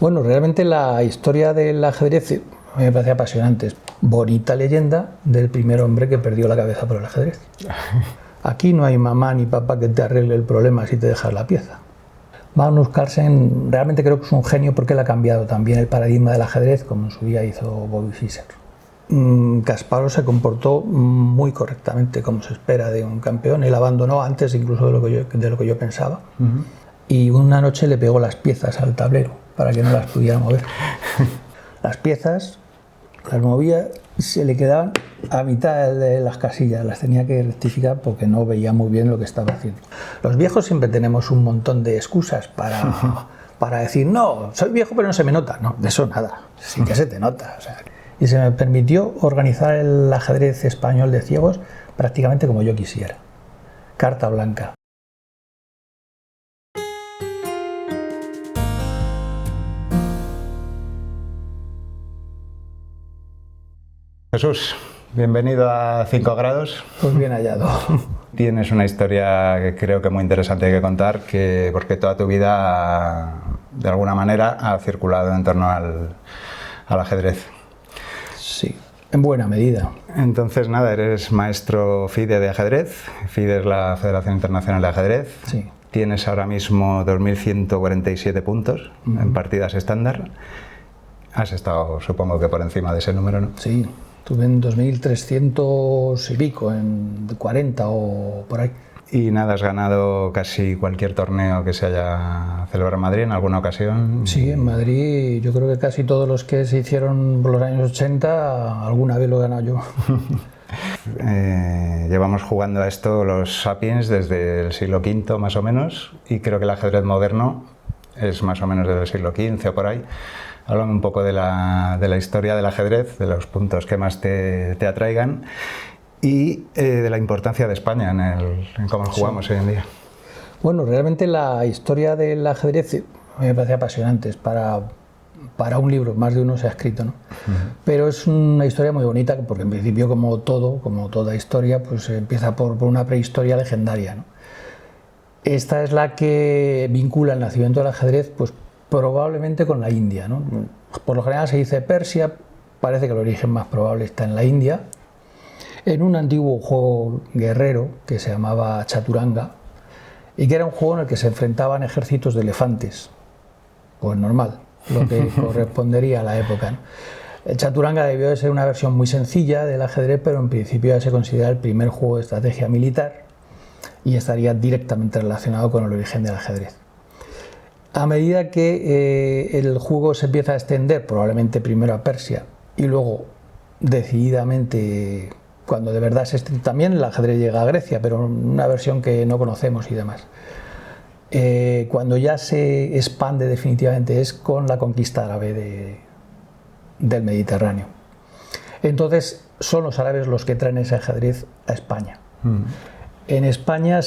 Bueno, realmente la historia del ajedrez me parece apasionante. Es bonita leyenda del primer hombre que perdió la cabeza por el ajedrez. Aquí no hay mamá ni papá que te arregle el problema si te dejas la pieza. Magnus Carlsen realmente creo que es un genio porque él ha cambiado también el paradigma del ajedrez, como en su día hizo Bobby Fischer. Kasparov se comportó muy correctamente, como se espera de un campeón. Él abandonó antes incluso de lo que yo pensaba. Y una noche le pegó las piezas al tablero para que no las pudiera mover. Las piezas las movía y se le quedaban a mitad de las casillas, las tenía que rectificar porque no veía muy bien lo que estaba haciendo. Los viejos siempre tenemos un montón de excusas para decir, no, soy viejo pero no se me nota. No, de eso nada, sí que se te nota. O sea, y se me permitió organizar el ajedrez español de ciegos prácticamente como yo quisiera. Carta blanca. Jesús, bienvenido a 5 grados. Pues bien hallado. Tienes una historia que creo que muy interesante que contar, porque toda tu vida, de alguna manera, ha circulado en torno al ajedrez. Sí, en buena medida. Entonces, nada, eres maestro FIDE de ajedrez. FIDE es la Federación Internacional de Ajedrez. Sí. Tienes ahora mismo 2.147 puntos en partidas estándar. Has estado, supongo que por encima de ese número, ¿no? Sí. Estuve en 2.300 y pico, en 40 o por ahí. Y nada, has ganado casi cualquier torneo que se haya celebrado en Madrid en alguna ocasión. Sí, en Madrid yo creo que casi todos los que se hicieron por los años 80, alguna vez lo he ganado yo. Llevamos jugando a esto los Sapiens desde el siglo V más o menos, y creo que el ajedrez moderno es más o menos desde el siglo XV o por ahí. Háblame un poco de la historia del ajedrez, de los puntos que más te atraigan y de la importancia de España en cómo jugamos hoy en día. Bueno, realmente la historia del ajedrez me parece apasionante, es para un libro, más de uno se ha escrito, ¿no? Pero es una historia muy bonita porque en principio como toda historia, pues empieza por una prehistoria legendaria, ¿no? Esta es la que vincula el nacimiento del ajedrez, pues probablemente con la India, ¿no? Por lo general se dice Persia, parece que el origen más probable está en la India, en un antiguo juego guerrero que se llamaba Chaturanga, y que era un juego en el que se enfrentaban ejércitos de elefantes, pues normal, lo que correspondería a la época, ¿no? El Chaturanga debió de ser una versión muy sencilla del ajedrez, pero en principio ya se considera el primer juego de estrategia militar y estaría directamente relacionado con el origen del ajedrez. A medida que el juego se empieza a extender, probablemente primero a Persia y luego decididamente, cuando de verdad se extiende, también el ajedrez llega a Grecia, pero una versión que no conocemos y demás. Cuando ya se expande definitivamente es con la conquista árabe del Mediterráneo. Entonces son los árabes los que traen ese ajedrez a España. En España,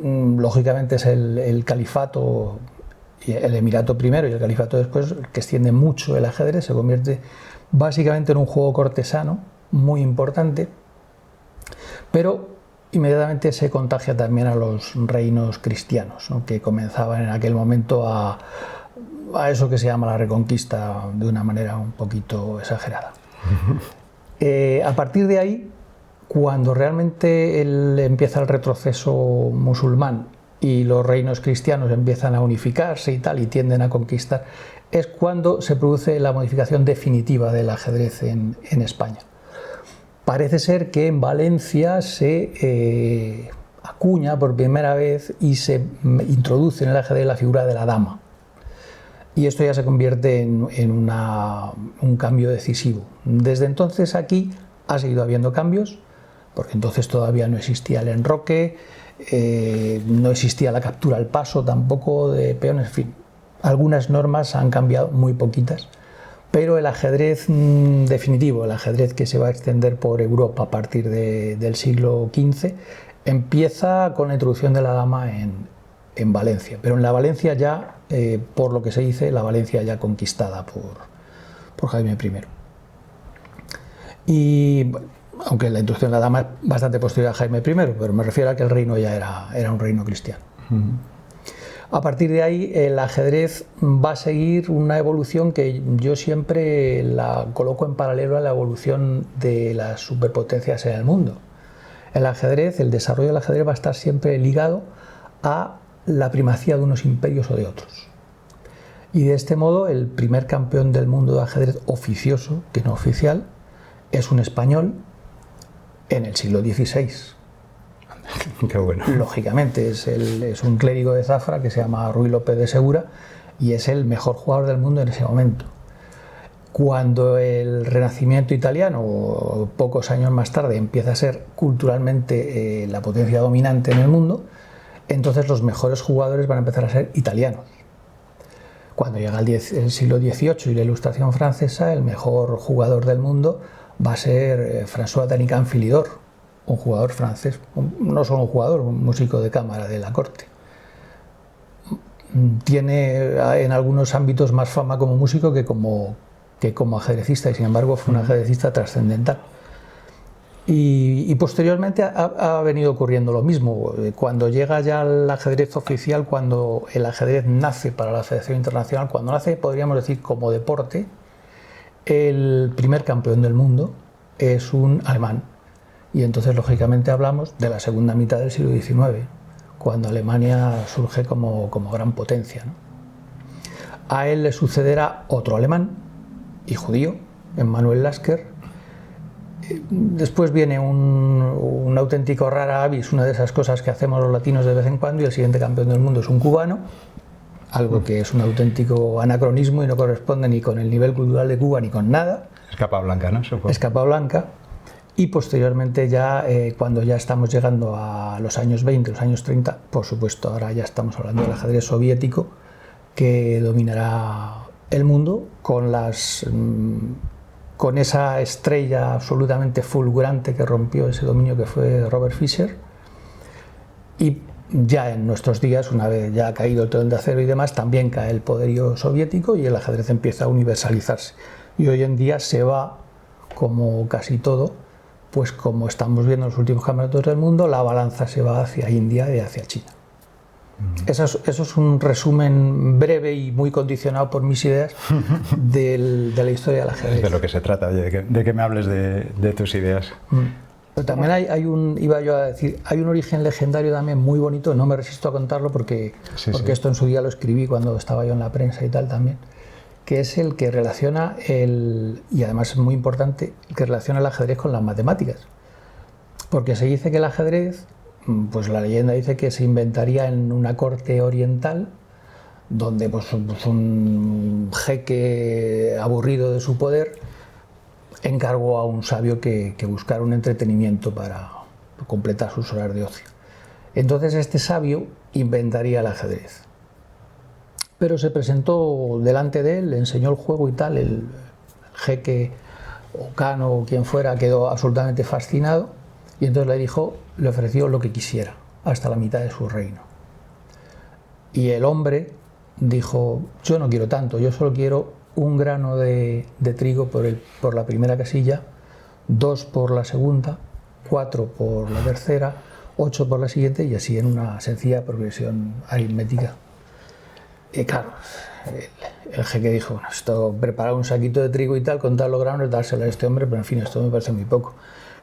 lógicamente, es el califato, el emirato primero y el califato después, que extiende mucho el ajedrez, se convierte básicamente en un juego cortesano muy importante, pero inmediatamente se contagia también a los reinos cristianos, ¿no? Que comenzaban en aquel momento a eso que se llama la Reconquista de una manera un poquito exagerada. A partir de ahí, cuando realmente empieza el retroceso musulmán y los reinos cristianos empiezan a unificarse y tal y tienden a conquistar, es cuando se produce la modificación definitiva del ajedrez en España. Parece ser que en Valencia se acuña por primera vez y se introduce en el ajedrez la figura de la dama. Y esto ya se convierte en un cambio decisivo. Desde entonces aquí ha seguido habiendo cambios, porque entonces todavía no existía el enroque, no existía la captura al paso tampoco de peones, en fin. Algunas normas han cambiado, muy poquitas, pero el ajedrez definitivo, el ajedrez que se va a extender por Europa a partir del siglo XV, empieza con la introducción de la dama en Valencia, pero en la Valencia ya, por lo que se dice, la Valencia ya conquistada por Jaime I. Y bueno, aunque la introducción de la dama es bastante posterior a Jaime I, pero me refiero a que el reino ya era un reino cristiano. A partir de ahí, el ajedrez va a seguir una evolución que yo siempre la coloco en paralelo a la evolución de las superpotencias en el mundo. El ajedrez, el desarrollo del ajedrez va a estar siempre ligado a la primacía de unos imperios o de otros. Y de este modo, el primer campeón del mundo de ajedrez oficioso, que no oficial, es un español en el siglo XVI. Qué bueno. Lógicamente, es un clérigo de Zafra que se llama Ruy López de Segura y es el mejor jugador del mundo en ese momento. Cuando el Renacimiento italiano, pocos años más tarde, empieza a ser culturalmente la potencia dominante en el mundo, entonces los mejores jugadores van a empezar a ser italianos. Cuando llega el siglo XVIII y la Ilustración francesa, el mejor jugador del mundo va a ser François d'Anicant Philidor, un jugador francés, no solo un jugador, un músico de cámara de la corte. Tiene en algunos ámbitos más fama como músico que como ajedrecista, y sin embargo fue un ajedrecista trascendental. Y posteriormente ha venido ocurriendo lo mismo. Cuando llega ya el ajedrez oficial, cuando el ajedrez nace para la Federación Internacional, cuando nace, podríamos decir, como deporte, el primer campeón del mundo es un alemán. Y entonces, lógicamente, hablamos de la segunda mitad del siglo XIX, cuando Alemania surge como gran potencia, ¿no? A él le sucederá otro alemán y judío, Emmanuel Lasker. Después viene un auténtico rara avis, una de esas cosas que hacemos los latinos de vez en cuando, y el siguiente campeón del mundo es un cubano, algo que es un auténtico anacronismo y no corresponde ni con el nivel cultural de Cuba ni con nada. Es capa blanca, ¿no? Supongo. Es capa blanca. Y posteriormente ya, cuando ya estamos llegando a los años 20, los años 30, por supuesto, ahora ya estamos hablando del ajedrez soviético, que dominará el mundo con esa estrella absolutamente fulgurante que rompió ese dominio, que fue Robert Fischer. Y ya en nuestros días, una vez ya ha caído el telón de acero y demás, también cae el poderío soviético y el ajedrez empieza a universalizarse. Y hoy en día se va, como casi todo, pues como estamos viendo en los últimos campeonatos del mundo, la balanza se va hacia India y hacia China. Eso es un resumen breve y muy condicionado por mis ideas de la historia del ajedrez. De lo que se trata, oye, de que me hables de tus ideas. Pero también hay un origen legendario también muy bonito, no me resisto a contarlo porque esto en su día lo escribí cuando estaba yo en la prensa y tal también, que es el que relaciona, y además es muy importante, el que relaciona el ajedrez con las matemáticas. Porque se dice que el ajedrez, pues la leyenda dice que se inventaría en una corte oriental, donde pues un jeque aburrido de su poder encargó a un sabio que buscara un entretenimiento para completar sus horas de ocio. Entonces este sabio inventaría el ajedrez. Pero se presentó delante de él, le enseñó el juego y tal, el jeque o Khan o quien fuera quedó absolutamente fascinado y entonces le ofreció lo que quisiera, hasta la mitad de su reino. Y el hombre dijo, yo no quiero tanto, yo solo quiero un grano de trigo por la primera casilla, 2 por la segunda, 4 por la tercera, 8 por la siguiente y así en una sencilla progresión aritmética. Y claro, el jeque dijo, bueno, esto, preparar un saquito de trigo y tal, contar los granos, dárselo a este hombre, pero en fin, esto me parece muy poco.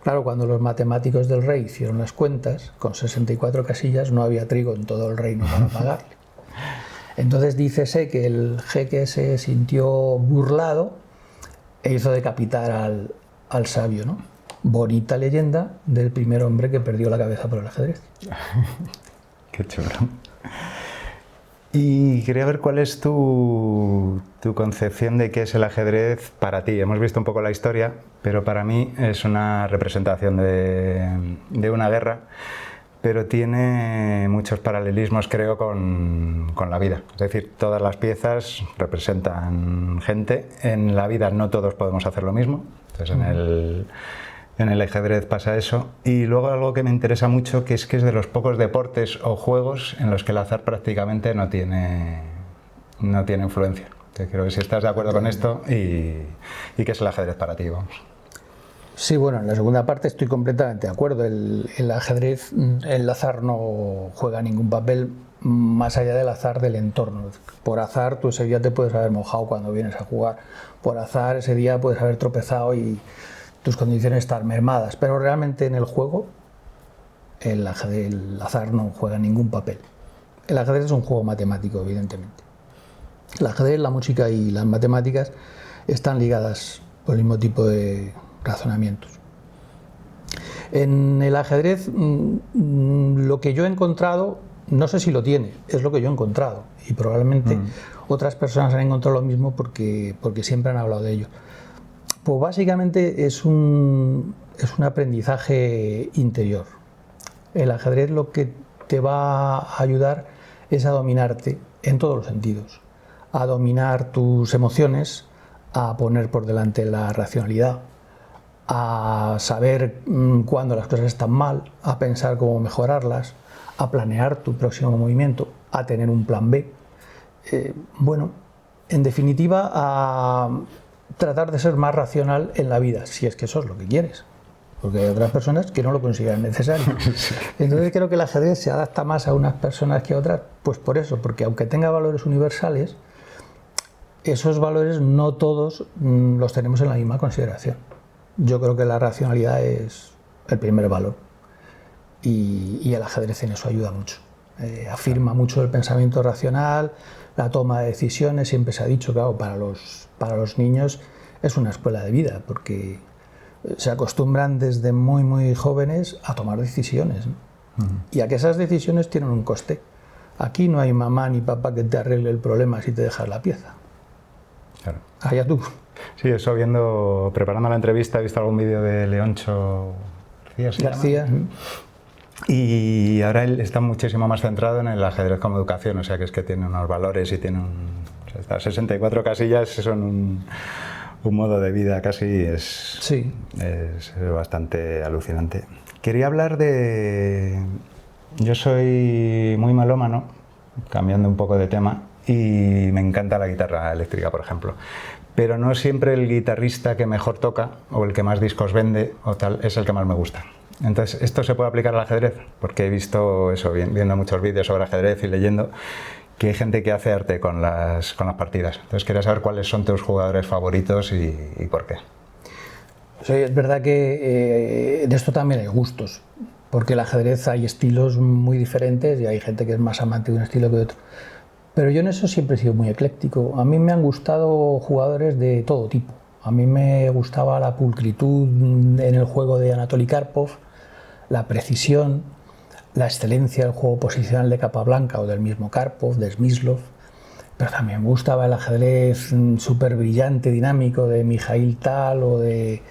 Claro, cuando los matemáticos del rey hicieron las cuentas, con 64 casillas no había trigo en todo el reino para pagarle. Entonces dícese que el jeque se sintió burlado e hizo decapitar al sabio, ¿no? Bonita leyenda del primer hombre que perdió la cabeza por el ajedrez. Qué chulo. Y quería ver cuál es tu concepción de qué es el ajedrez para ti. Hemos visto un poco la historia, pero para mí es una representación de una guerra, pero tiene muchos paralelismos, creo, con la vida. Es decir, todas las piezas representan gente. En la vida no todos podemos hacer lo mismo. Entonces, en el ajedrez pasa eso. Y luego algo que me interesa mucho, que es de los pocos deportes o juegos en los que el azar prácticamente no tiene influencia. Entonces, creo que si estás de acuerdo con esto y qué es el ajedrez para ti, vamos. Sí, bueno, en la segunda parte estoy completamente de acuerdo. El ajedrez, el azar no juega ningún papel más allá del azar del entorno. Por azar tú ese día te puedes haber mojado cuando vienes a jugar, por azar ese día puedes haber tropezado y tus condiciones están mermadas, pero realmente en el juego el azar no juega ningún papel. El ajedrez es un juego matemático, evidentemente. El ajedrez, la música y las matemáticas están ligadas por el mismo tipo de razonamientos. En el ajedrez, lo que yo he encontrado, no sé si lo tiene, es lo que yo he encontrado, y probablemente otras personas han encontrado lo mismo porque siempre han hablado de ello. Pues básicamente es un aprendizaje interior. El ajedrez lo que te va a ayudar es a dominarte en todos los sentidos, a dominar tus emociones, a poner por delante la racionalidad, a saber cuándo las cosas están mal, a pensar cómo mejorarlas, a planear tu próximo movimiento, a tener un plan B. Bueno, en definitiva, a tratar de ser más racional en la vida, si es que eso es lo que quieres. Porque hay otras personas que no lo consideran necesario. Entonces creo que el ajedrez se adapta más a unas personas que a otras, pues por eso, porque aunque tenga valores universales, esos valores no todos los tenemos en la misma consideración. Yo creo que la racionalidad es el primer valor y el ajedrez en eso ayuda mucho. Afirma mucho el pensamiento racional, la toma de decisiones. Siempre se ha dicho, claro, para los niños es una escuela de vida, porque se acostumbran desde muy, muy jóvenes a tomar decisiones, ¿no? Y a que esas decisiones tienen un coste. Aquí no hay mamá ni papá que te arregle el problema si te dejas la pieza. Claro. Allá tú. Sí, eso preparando la entrevista, he visto algún vídeo de Leoncho García. Y ahora él está muchísimo más centrado en el ajedrez como educación, o sea que es que tiene unos valores y tiene estas 64 casillas son un modo de vida casi, es bastante alucinante. Quería hablar yo soy muy melómano, cambiando un poco de tema, y me encanta la guitarra eléctrica, por ejemplo. Pero no siempre el guitarrista que mejor toca o el que más discos vende o tal es el que más me gusta. Entonces, ¿esto se puede aplicar al ajedrez? Porque he visto eso, viendo muchos vídeos sobre ajedrez y leyendo, que hay gente que hace arte con las partidas. Entonces, quería saber cuáles son tus jugadores favoritos y por qué. Sí, es verdad que de esto también hay gustos, porque el ajedrez hay estilos muy diferentes y hay gente que es más amante de un estilo que de otro. Pero yo en eso siempre he sido muy ecléctico. A mí me han gustado jugadores de todo tipo. A mí me gustaba la pulcritud en el juego de Anatoly Karpov, la precisión, la excelencia del juego posicional de Capablanca o del mismo Karpov, de Smyslov. Pero también me gustaba el ajedrez súper brillante, dinámico de Mikhail Tal o de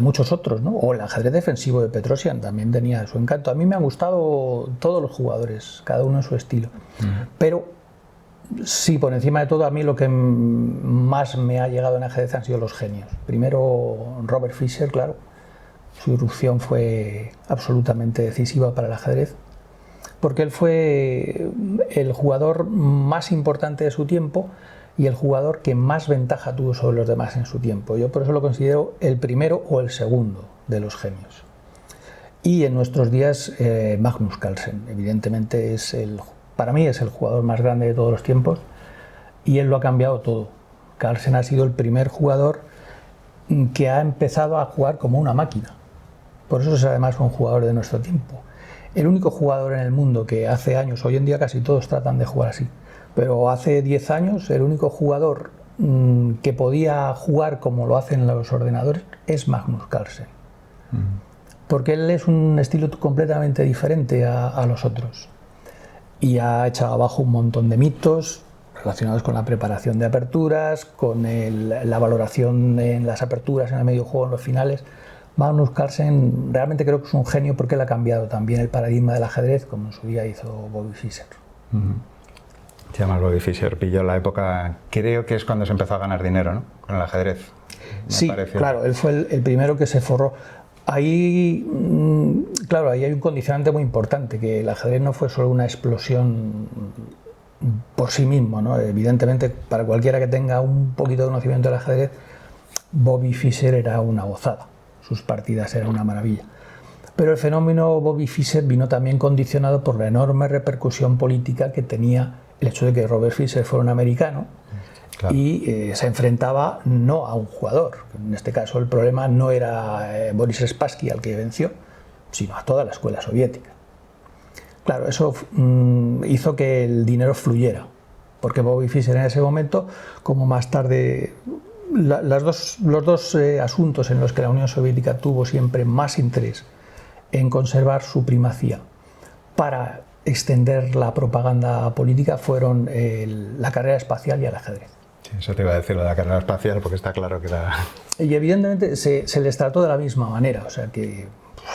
muchos otros, ¿no? O el ajedrez defensivo de Petrosian también tenía su encanto. A mí me han gustado todos los jugadores, cada uno en su estilo. Pero sí, por encima de todo, a mí lo que más me ha llegado en ajedrez han sido los genios. Primero Robert Fischer, claro. Su irrupción fue absolutamente decisiva para el ajedrez, porque él fue el jugador más importante de su tiempo y el jugador que más ventaja tuvo sobre los demás en su tiempo. Yo por eso lo considero el primero o el segundo de los genios. Y en nuestros días Magnus Carlsen, evidentemente para mí es el jugador más grande de todos los tiempos y él lo ha cambiado todo. Carlsen ha sido el primer jugador que ha empezado a jugar como una máquina. Por eso es además un jugador de nuestro tiempo. El único jugador en el mundo que hace años, hoy en día casi todos tratan de jugar así, pero hace 10 años el único jugador que podía jugar como lo hacen los ordenadores es Magnus Carlsen. Porque él es un estilo completamente diferente a los otros. Y ha echado abajo un montón de mitos relacionados con la preparación de aperturas, con la valoración en las aperturas, en el medio juego, en los finales. Magnus Carlsen realmente creo que es un genio porque él ha cambiado también el paradigma del ajedrez, como en su día hizo Bobby Fischer. Se llama Bobby Fischer, pilló la época, creo que es cuando se empezó a ganar dinero, ¿no? Con el ajedrez. Sí, claro, él fue el primero que se forró. Ahí, claro, ahí hay un condicionante muy importante, que el ajedrez no fue solo una explosión por sí mismo, ¿no? Evidentemente, para cualquiera que tenga un poquito de conocimiento del ajedrez, Bobby Fischer era una gozada. Sus partidas eran una maravilla. Pero el fenómeno Bobby Fischer vino también condicionado por la enorme repercusión política que tenía el hecho de que Robert Fischer fuera un americano. Claro. Y se enfrentaba no a un jugador, en este caso el problema no era Boris Spassky al que venció, sino a toda la escuela soviética. Claro, eso hizo que el dinero fluyera, porque Bobby Fischer en ese momento, como más tarde, los dos asuntos en los que la Unión Soviética tuvo siempre más interés en conservar su primacía para extender la propaganda política fueron la carrera espacial y el ajedrez. Sí, eso te iba a decir, lo de la carrera espacial, porque está claro que era... Y evidentemente se les trató de la misma manera, o sea que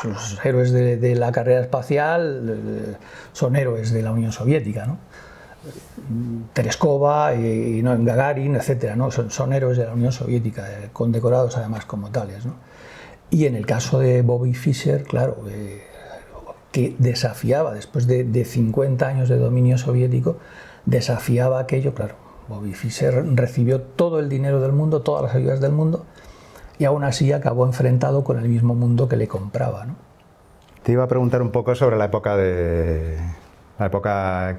los héroes de la carrera espacial son héroes de la Unión Soviética, ¿no? Tereskova y Gagarin, etcétera, ¿no? Son héroes de la Unión Soviética, condecorados además como tales, ¿no? Y en el caso de Bobby Fischer, claro, que desafiaba, después de 50 años de dominio soviético, desafiaba aquello, claro. Bobby Fischer recibió todo el dinero del mundo, todas las ayudas del mundo, y aún así acabó enfrentado con el mismo mundo que le compraba, ¿no? Te iba a preguntar un poco sobre la época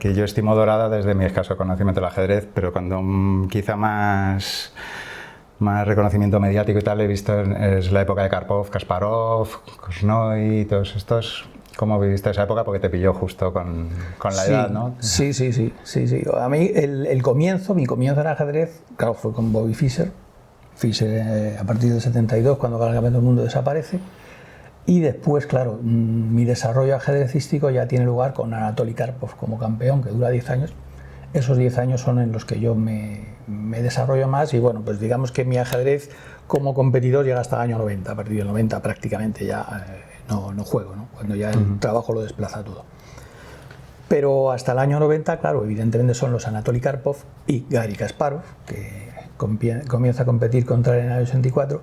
que yo estimo dorada desde mi escaso conocimiento del ajedrez, pero cuando quizá más reconocimiento mediático y tal he visto es la época de Karpov, Kasparov, Korchnoi, todos estos. ¿Cómo viviste esa época? Porque te pilló justo con la edad, ¿no? Sí. A mí mi comienzo en ajedrez, claro, fue con Bobby Fischer. Fischer a partir del 72, cuando gana el Campeonato del Mundo, desaparece. Y después, claro, mi desarrollo ajedrecístico ya tiene lugar con Anatoly Karpov como campeón, que dura 10 años. Esos 10 años son en los que yo me desarrollo más y bueno, pues digamos que mi ajedrez como competidor llega hasta el año 90. A partir del 90 prácticamente ya no juego, ¿no? Cuando ya el trabajo lo desplaza todo. Pero hasta el año 90, claro, evidentemente son los Anatoly Karpov y Garry Kasparov, que comienza a competir contra él en el año 84,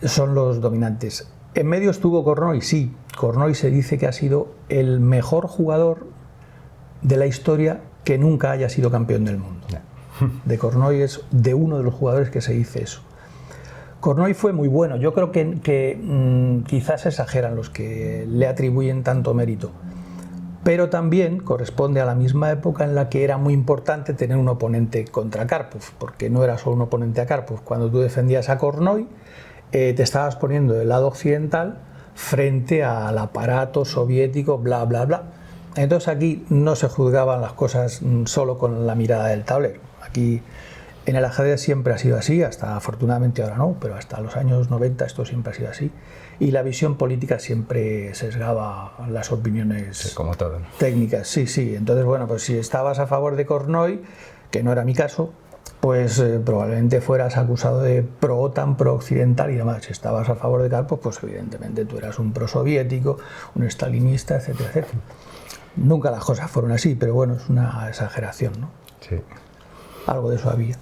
son los dominantes. En medio estuvo Korchnoi, sí. Korchnoi se dice que ha sido el mejor jugador de la historia que nunca haya sido campeón del mundo. De Korchnoi es de uno de los jugadores que se dice eso. Korchnoi fue muy bueno. Yo creo que quizás exageran los que le atribuyen tanto mérito. Pero también corresponde a la misma época en la que era muy importante tener un oponente contra Karpov, porque no era solo un oponente a Karpov. Cuando tú defendías a Korchnoi, te estabas poniendo del lado occidental frente al aparato soviético, bla, bla, bla. Entonces aquí no se juzgaban las cosas solo con la mirada del tablero. Aquí en el ajedrez siempre ha sido así, hasta afortunadamente ahora no, pero hasta los años 90 esto siempre ha sido así. Y la visión política siempre sesgaba las opiniones, sí, como todo, ¿no? Técnicas. Sí. Entonces, bueno, pues si estabas a favor de Korchnoi, que no era mi caso, pues probablemente fueras acusado de pro-OTAN, pro-occidental y demás. Si estabas a favor de Karpov, pues evidentemente tú eras un pro-soviético, un stalinista, etcétera, etcétera. Nunca las cosas fueron así, pero bueno, es una exageración, ¿no? Sí. Algo de eso había.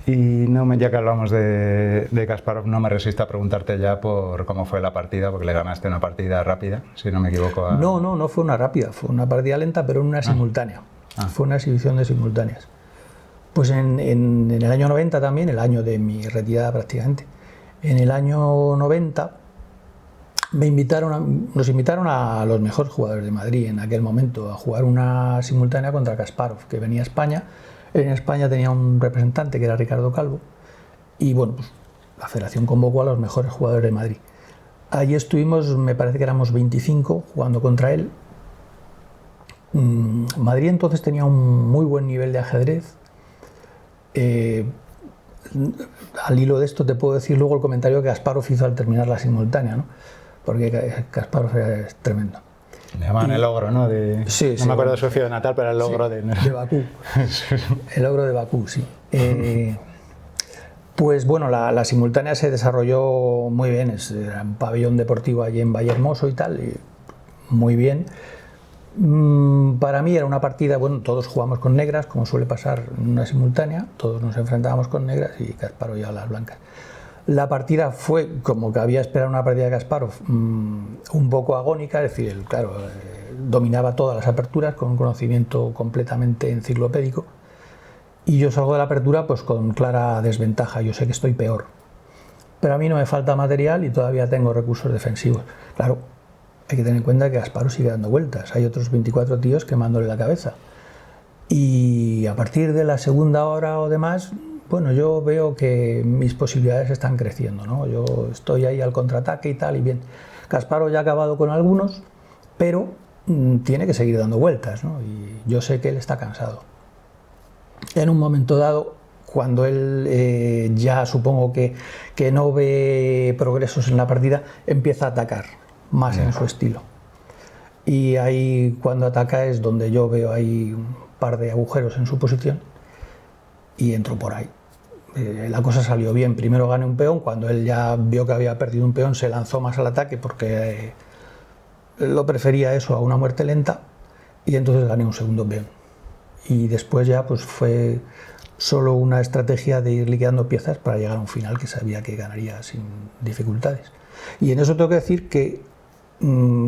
Y no, ya que hablamos de Kasparov, no me resisto a preguntarte ya por cómo fue la partida, porque le ganaste una partida rápida, si no me equivoco. No fue una rápida, fue una partida lenta, pero en una simultánea. Fue una exhibición de simultáneas. Pues en el año 90 también, el año de mi retirada prácticamente, en el año 90 nos invitaron a los mejores jugadores de Madrid en aquel momento a jugar una simultánea contra Kasparov, que venía a España. En España tenía un representante que era Ricardo Calvo y bueno, pues la federación convocó a los mejores jugadores de Madrid. Allí estuvimos, me parece que éramos 25 jugando contra él. Madrid entonces tenía un muy buen nivel de ajedrez. Al hilo de esto te puedo decir luego el comentario que Kasparov hizo al terminar la simultánea, ¿no? Porque Kasparov es tremendo. Le llamaban el ogro, ¿no? Sí, no me acuerdo de su ciudad natal, pero el ogro de Bakú. El ogro de Bakú, sí. Pues bueno, la simultánea se desarrolló muy bien. Era un pabellón deportivo allí en Vallehermoso y tal, y muy bien. Para mí era una partida, bueno, todos jugamos con negras, como suele pasar en una simultánea, todos nos enfrentábamos con negras y Kasparov ya a las blancas. La partida fue, como que había esperado una partida de Kasparov, un poco agónica, es decir, claro, dominaba todas las aperturas con un conocimiento completamente enciclopédico y yo salgo de la apertura pues con clara desventaja, yo sé que estoy peor, pero a mí no me falta material y todavía tengo recursos defensivos. Claro, hay que tener en cuenta que Kasparov sigue dando vueltas, hay otros 24 tíos quemándole la cabeza. Y a partir de la segunda hora o demás, bueno, yo veo que mis posibilidades están creciendo, ¿no? Yo estoy ahí al contraataque y tal, y bien. Kasparov ya ha acabado con algunos, pero tiene que seguir dando vueltas, ¿no? Y yo sé que él está cansado. En un momento dado, cuando él ya supongo que no ve progresos en la partida, empieza a atacar más en su estilo. Y ahí cuando ataca es donde yo veo ahí un par de agujeros en su posición y entro por ahí. La cosa salió bien, primero gané un peón, cuando él ya vio que había perdido un peón se lanzó más al ataque porque lo prefería eso a una muerte lenta, y entonces gané un segundo peón. Y después ya pues fue solo una estrategia de ir liquidando piezas para llegar a un final que sabía que ganaría sin dificultades. Y en eso tengo que decir que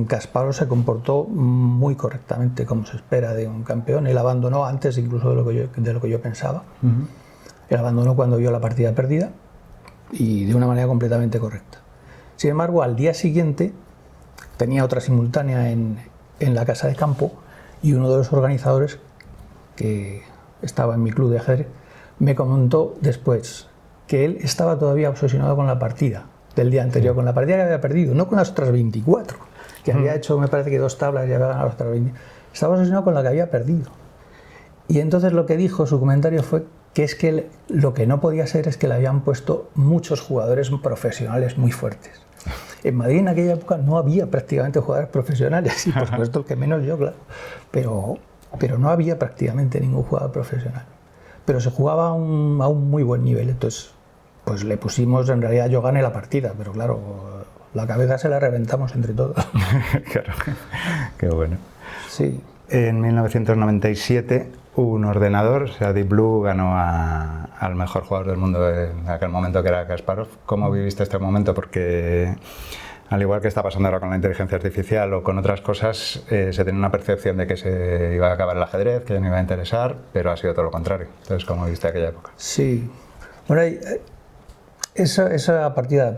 Kasparov se comportó muy correctamente, como se espera de un campeón. Él abandonó antes incluso de lo que yo pensaba. Él abandonó cuando vio la partida perdida y de una manera completamente correcta. Sin embargo, al día siguiente tenía otra simultánea en la casa de campo, y uno de los organizadores, que estaba en mi club de ajedrez, me comentó después que él estaba todavía obsesionado con la partida del día anterior, con la partida que había perdido, no con las otras 24, que había hecho, me parece que 2 tablas y había ganado las otras 20. Estaba obsesionado con la que había perdido. Y entonces lo que dijo, su comentario fue que es que lo que no podía ser es que le habían puesto muchos jugadores profesionales muy fuertes. En Madrid en aquella época no había prácticamente jugadores profesionales, y por supuesto el que menos yo, claro, pero no había prácticamente ningún jugador profesional. Pero se jugaba a un muy buen nivel, entonces pues le pusimos, en realidad yo gané la partida, pero claro, la cabeza se la reventamos entre todos. Claro, qué bueno. Sí. En 1997 un ordenador, o sea, Deep Blue ganó al mejor jugador del mundo en aquel momento, que era Kasparov. ¿Cómo viviste este momento? Porque al igual que está pasando ahora con la inteligencia artificial o con otras cosas, se tenía una percepción de que se iba a acabar el ajedrez, que ya no iba a interesar, pero ha sido todo lo contrario. Entonces, ¿cómo viste aquella época? Sí. Bueno, esa partida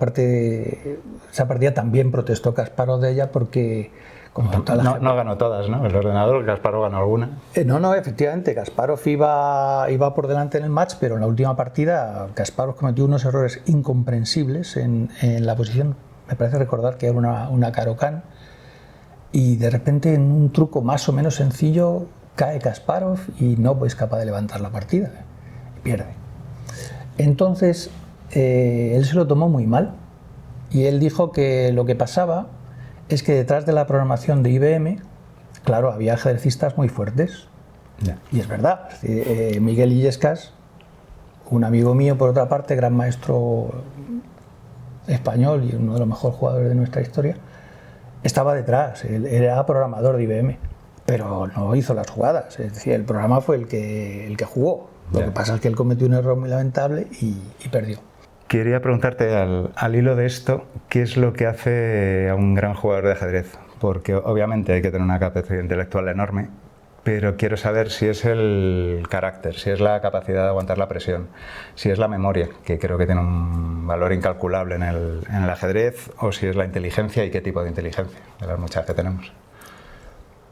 también protestó Kasparov de ella, porque no ganó todas, ¿no? El ordenador, Kasparov ganó alguna. No, efectivamente, Kasparov iba por delante en el match, pero en la última partida Kasparov cometió unos errores incomprensibles en la posición. Me parece recordar que era una Caro-Kann, y de repente en un truco más o menos sencillo cae Kasparov y no es capaz de levantar la partida y pierde. Entonces él se lo tomó muy mal, y él dijo que lo que pasaba es que detrás de la programación de IBM, claro, había ajedrecistas muy fuertes. Yeah. Y es verdad. Miguel Illescas, un amigo mío, por otra parte, gran maestro español y uno de los mejores jugadores de nuestra historia, estaba detrás. Él era programador de IBM, pero no hizo las jugadas. Es decir, el programa fue el que jugó. Lo que pasa es que él cometió un error muy lamentable y perdió. Quería preguntarte, al hilo de esto, ¿qué es lo que hace a un gran jugador de ajedrez? Porque obviamente hay que tener una capacidad intelectual enorme, pero quiero saber si es el carácter, si es la capacidad de aguantar la presión, si es la memoria, que creo que tiene un valor incalculable en el ajedrez, o si es la inteligencia, y qué tipo de inteligencia, de las muchas que tenemos.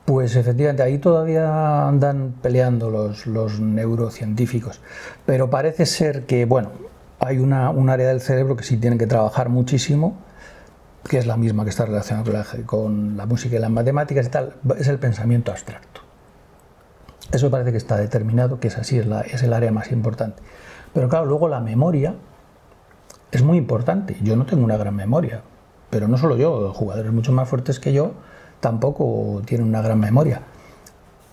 Pues efectivamente, ahí todavía andan peleando los neurocientíficos, pero parece ser que, bueno, hay un área del cerebro que sí tiene que trabajar muchísimo, que es la misma que está relacionada con la música y las matemáticas y tal, es el pensamiento abstracto. Eso parece que está determinado, que es así, es el área más importante. Pero claro, luego la memoria es muy importante. Yo no tengo una gran memoria, pero no solo yo, jugadores mucho más fuertes que yo tampoco tienen una gran memoria.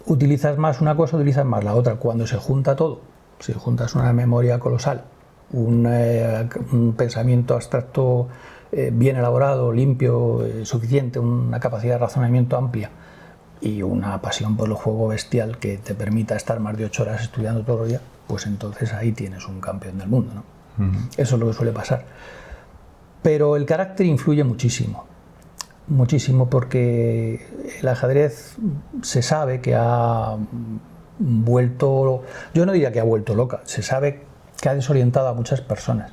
Utilizas más una cosa, utilizas más la otra. Cuando se junta todo, si juntas una memoria colosal, un pensamiento abstracto bien elaborado, limpio, suficiente, una capacidad de razonamiento amplia y una pasión por el juego bestial que te permita estar más de 8 horas estudiando todo el día, pues entonces ahí tienes un campeón del mundo, ¿no? Eso es lo que suele pasar. Pero el carácter influye muchísimo, porque el ajedrez se sabe que ha vuelto, yo no diría que ha vuelto loca, se sabe que ha desorientado a muchas personas,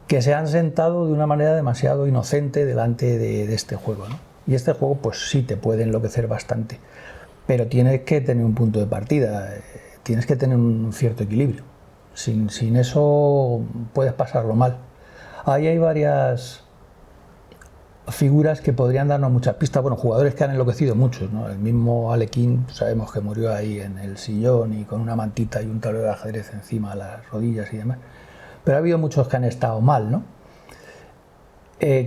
que se han sentado de una manera demasiado inocente delante de este juego, ¿no? Y este juego pues sí te puede enloquecer bastante, pero tienes que tener un punto de partida, tienes que tener un cierto equilibrio. Sin eso puedes pasarlo mal. Ahí hay varias figuras que podrían darnos muchas pistas. Bueno, jugadores que han enloquecido muchos, ¿no? El mismo Alekhine, sabemos que murió ahí en el sillón y con una mantita y un tablero de ajedrez encima de las rodillas y demás. Pero ha habido muchos que han estado mal, ¿no?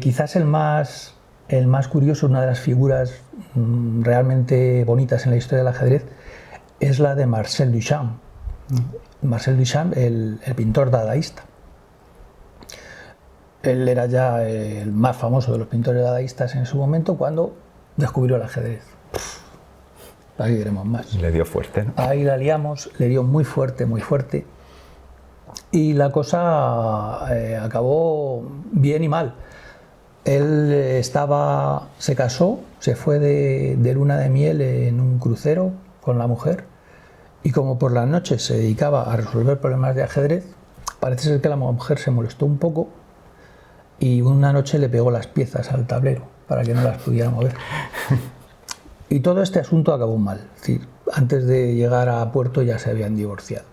Quizás el más curioso, una de las figuras realmente bonitas en la historia del ajedrez, es la de Marcel Duchamp. Marcel Duchamp, el pintor dadaísta. Él era ya el más famoso de los pintores dadaístas en su momento cuando descubrió el ajedrez. Ahí diremos más. Le dio fuerte, ¿no? Ahí la liamos, le dio muy fuerte, muy fuerte. Y la cosa acabó bien y mal. Él se casó, se fue de luna de miel en un crucero con la mujer y como por las noches se dedicaba a resolver problemas de ajedrez, parece ser que la mujer se molestó un poco y una noche le pegó las piezas al tablero para que no las pudiera mover. Y todo este asunto acabó mal. Es decir, antes de llegar a puerto ya se habían divorciado.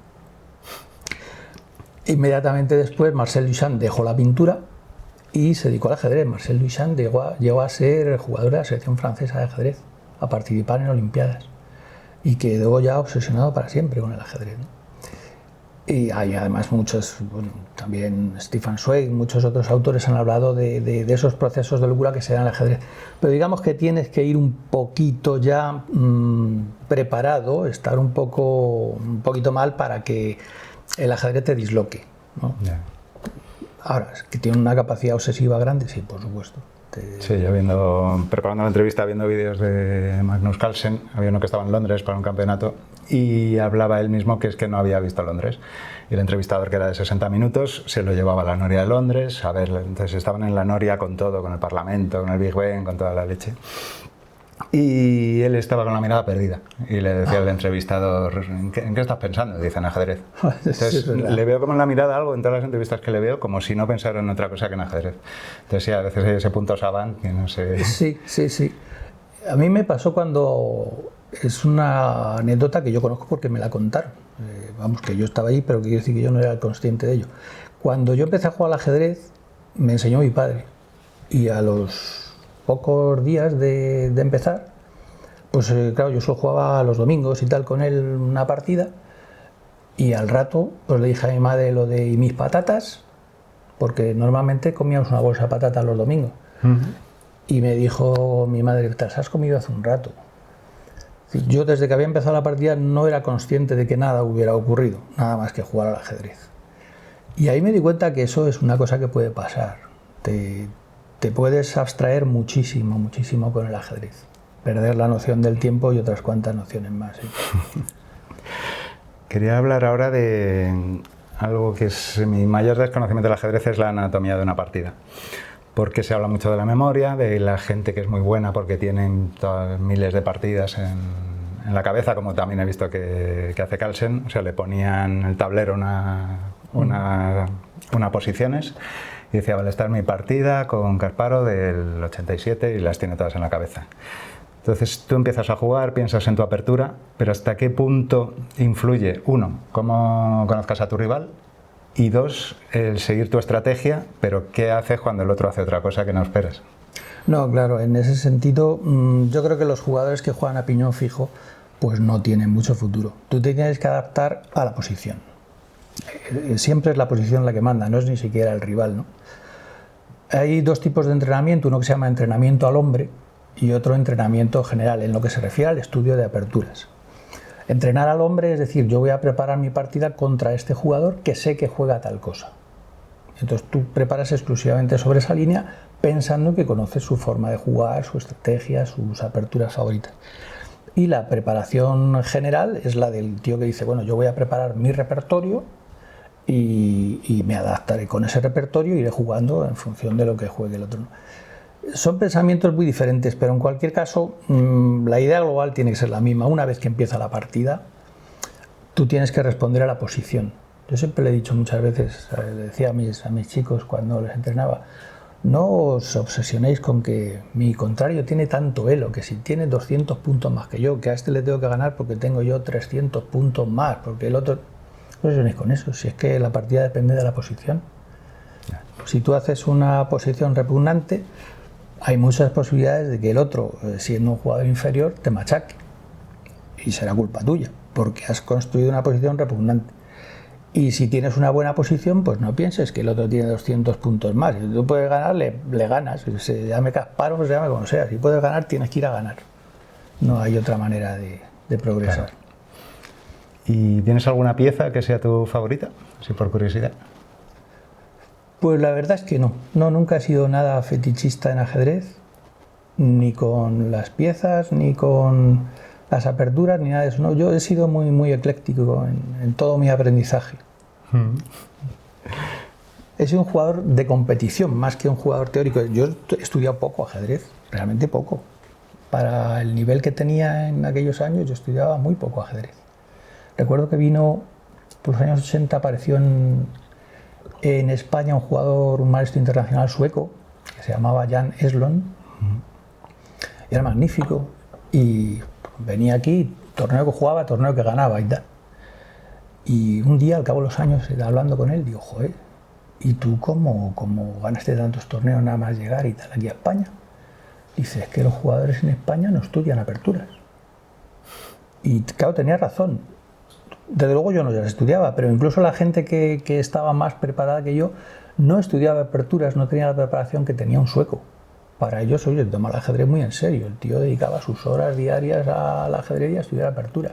Inmediatamente después Marcel Duchamp dejó la pintura y se dedicó al ajedrez. Marcel Duchamp llegó a ser jugador de la selección francesa de ajedrez, a participar en Olimpiadas y quedó ya obsesionado para siempre con el ajedrez, ¿no? Y hay además muchos, bueno, también Stefan Zweig, muchos otros autores han hablado de esos procesos de locura que se dan en el ajedrez. Pero digamos que tienes que ir un poquito ya preparado, estar un poquito mal para que el ajedrez te disloque, ¿no? Yeah. Ahora, es que tiene una capacidad obsesiva grande, sí, por supuesto. Sí, yo preparando la entrevista, viendo vídeos de Magnus Carlsen, había uno que estaba en Londres para un campeonato y hablaba él mismo que es que no había visto Londres. Y el entrevistador, que era de 60 minutos, se lo llevaba a la Noria de Londres, a ver, entonces estaban en la Noria con todo, con el Parlamento, con el Big Ben, con toda la leche. Y él estaba con la mirada perdida y le decía al entrevistador, ¿en qué estás pensando? Dice, en ajedrez. Entonces le veo como en la mirada algo en todas las entrevistas que le veo, como si no pensara en otra cosa que en ajedrez. Entonces sí, a veces hay ese punto savant que no sé... Sí. A mí me pasó cuando... Es una anécdota que yo conozco porque me la contaron. Vamos, que yo estaba allí, pero quiero decir que yo no era consciente de ello. Cuando yo empecé a jugar al ajedrez, me enseñó mi padre. Y a los pocos días de empezar, pues claro, yo solo jugaba los domingos y tal con él una partida y al rato pues le dije a mi madre lo de ¿y mis patatas? Porque normalmente comíamos una bolsa de patatas los domingos. Y me dijo mi madre, ¿te las has comido hace un rato? Yo desde que había empezado la partida no era consciente de que nada hubiera ocurrido, nada más que jugar al ajedrez. Y ahí me di cuenta que eso es una cosa que puede pasar. Te puedes abstraer muchísimo con el ajedrez. Perder la noción del tiempo y otras cuantas nociones más. ¿Sí? Quería hablar ahora de algo que es mi mayor desconocimiento del ajedrez, es la anatomía de una partida. Porque se habla mucho de la memoria, de la gente que es muy buena porque tienen miles de partidas en la cabeza, como también he visto que hace Carlsen. O sea, le ponían el tablero unas posiciones y decía, vale, esta es mi partida con Kasparov del 87 y las tiene todas en la cabeza. Entonces tú empiezas a jugar, piensas en tu apertura, pero ¿hasta qué punto influye, uno, cómo conozcas a tu rival? Y dos, el seguir tu estrategia, pero ¿qué haces cuando el otro hace otra cosa que no esperas? No, claro, en ese sentido yo creo que los jugadores que juegan a piñón fijo pues no tienen mucho futuro. Tú te tienes que adaptar a la posición. Siempre es la posición la que manda, no es ni siquiera el rival, ¿no? Hay dos tipos de entrenamiento, uno que se llama entrenamiento al hombre y otro entrenamiento general, en lo que se refiere al estudio de aperturas. Entrenar al hombre es decir, yo voy a preparar mi partida contra este jugador que sé que juega tal cosa. Entonces tú preparas exclusivamente sobre esa línea pensando que conoces su forma de jugar, su estrategia, sus aperturas favoritas. Y la preparación general es la del tío que dice, bueno, yo voy a preparar mi repertorio y me adaptaré con ese repertorio e iré jugando en función de lo que juegue el otro. Son pensamientos muy diferentes, pero en cualquier caso la idea global tiene que ser la misma. Una vez que empieza la partida, tú tienes que responder a la posición. Yo siempre le he dicho muchas veces, le decía a mis chicos cuando les entrenaba, no os obsesionéis con que mi contrario tiene tanto elo, que si tiene 200 puntos más que yo, que a este le tengo que ganar porque tengo yo 300 puntos más, porque el otro... No obsesionéis con eso, si es que la partida depende de la posición. Si tú haces una posición repugnante, hay muchas posibilidades de que el otro, siendo un jugador inferior, te machaque. Y será culpa tuya, porque has construido una posición repugnante. Y si tienes una buena posición, pues no pienses que el otro tiene 200 puntos más. Si tú puedes ganar, le ganas. Se llame Kasparov, se llame como sea. Si puedes ganar, tienes que ir a ganar. No hay otra manera de progresar. Claro. ¿Y tienes alguna pieza que sea tu favorita? Si por curiosidad. Pues la verdad es que no. No, nunca he sido nada fetichista en ajedrez, ni con las piezas, ni con las aperturas, ni nada de eso. No, yo he sido muy, muy ecléctico en todo mi aprendizaje. He sido un jugador de competición más que un jugador teórico. Yo he estudiado poco ajedrez, realmente poco. Para el nivel que tenía en aquellos años, yo estudiaba muy poco ajedrez. Recuerdo que vino, por los años 80, apareció en España un maestro internacional sueco, que se llamaba Jan Eslund. Era magnífico y venía aquí, torneo que jugaba, torneo que ganaba y tal. Y un día, al cabo de los años, hablando con él, digo, joder, ¿y tú cómo ganaste tantos torneos nada más llegar y tal aquí a España? Dice, es que los jugadores en España no estudian aperturas. Y claro, tenía razón. Desde luego yo no las estudiaba, pero incluso la gente que estaba más preparada que yo no estudiaba aperturas, no tenía la preparación que tenía un sueco. Para ellos, oye, toma el ajedrez muy en serio. El tío dedicaba sus horas diarias al ajedrez y a estudiar apertura.